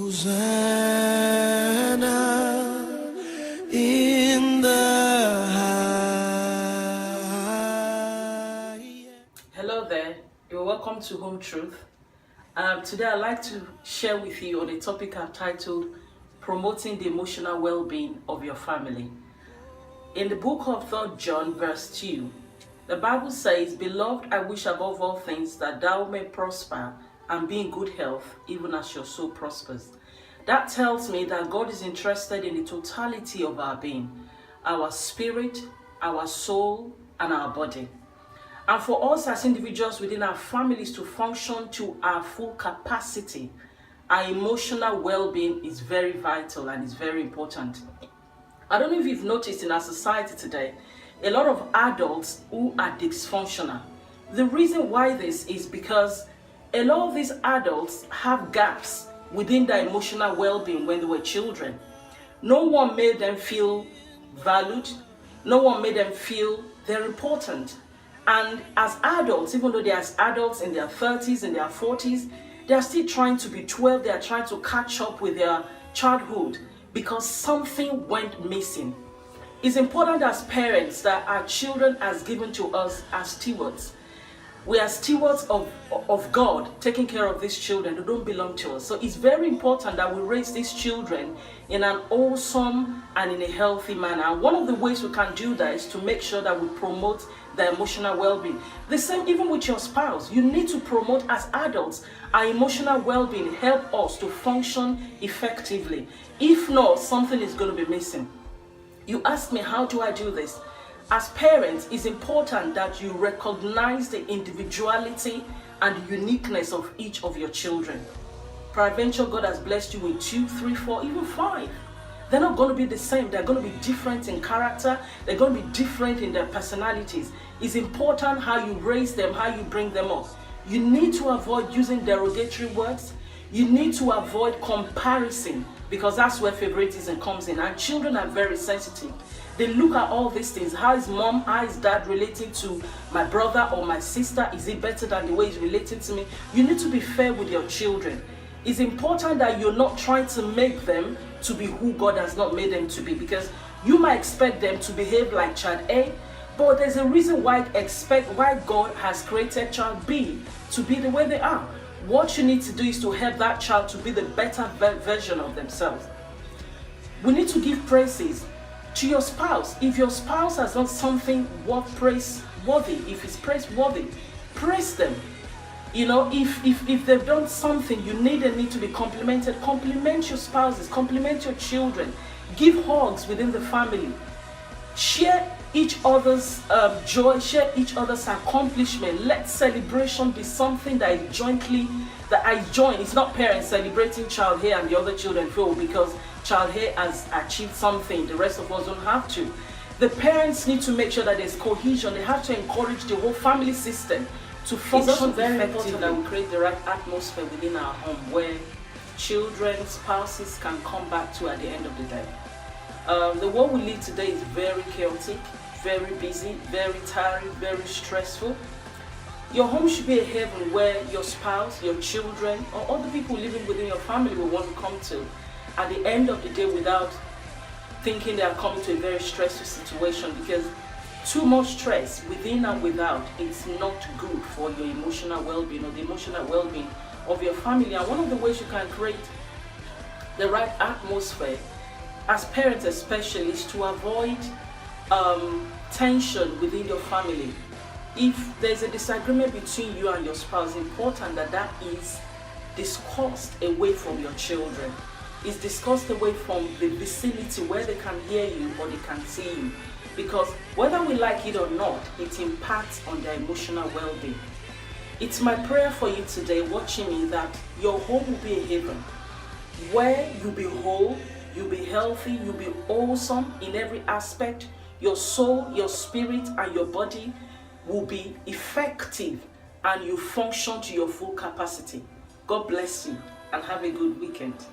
Hosanna in the high. Hello there, you're welcome to Home Truth. Today I'd like to share with you on a topic I've titled Promoting the Emotional Well-Being of Your Family. In the book of 3 John verse 2, the Bible says, "Beloved, I wish above all things that thou may prosper and be in good health, even as your soul prospers." That tells me that God is interested in the totality of our being, our spirit, our soul, and our body. And for us as individuals within our families to function to our full capacity, our emotional well-being is very vital and is very important. I don't know if you've noticed in our society today, a lot of adults who are dysfunctional. The reason why this is because a lot of these adults have gaps within their emotional well-being when they were children. No one made them feel valued. No one made them feel they're important. And as adults, even though they're as adults in their 30s and their 40s, they're still trying to be 12. They're trying to catch up with their childhood because something went missing. It's important as parents that our children are given to us as stewards. We are stewards of God, taking care of these children who don't belong to us. So it's very important that we raise these children in an awesome and in a healthy manner. And one of the ways we can do that is to make sure that we promote their emotional well-being. The same even with your spouse. You need to promote as adults our emotional well-being, help us to function effectively. If not, something is going to be missing. You ask me, how do I do this? As parents, it's important that you recognize the individuality and the uniqueness of each of your children. Peradventure, God has blessed you with 2, 3, 4, even 5. They're not going to be the same. They're going to be different in character. They're going to be different in their personalities. It's important how you raise them, how you bring them up. You need to avoid using derogatory words. You need to avoid comparison, because that's where favoritism comes in. And children are very sensitive. They look at all these things. How is mom, how is dad relating to my brother or my sister? Is it better than the way he's relating to me? You need to be fair with your children. It's important that you're not trying to make them to be who God has not made them to be, because you might expect them to behave like child A, but there's a reason why God has created child B to be the way they are. What you need to do is to help that child to be the better version of themselves. We need to give praises to your spouse. If your spouse has done something worth praiseworthy, if it's praiseworthy, praise them. You know, if they've done something you need to be complimented, compliment your spouses, compliment your children, give hugs within the family, share each other's joy, share each other's accomplishment. Let celebration be something that is that I join. It's not parents celebrating child here and the other children feel because child here has achieved something, the rest of us don't have to. The parents need to make sure that there's cohesion. They have to encourage the whole family system to function. It's also very important that we create the right atmosphere within our home where children, spouses can come back to at the end of the day. The world we live today is very chaotic, very busy, very tiring, very stressful. Your home should be a heaven where your spouse, your children, or other people living within your family will want to come to at the end of the day without thinking they are coming to a very stressful situation, because too much stress within and without is not good for your emotional well-being or the emotional well-being of your family. And one of the ways you can create the right atmosphere as parents especially is to avoid tension within your family. If there's a disagreement between you and your spouse, it's important that is discussed away from your children. It's discussed away from the vicinity where they can hear you or they can see you. Because whether we like it or not, it impacts on their emotional well-being. It's my prayer for you today watching me that your home will be a haven where you'll be whole, you'll be healthy, you'll be awesome in every aspect. Your soul, your spirit, and your body will be effective and you function to your full capacity. God bless you and have a good weekend.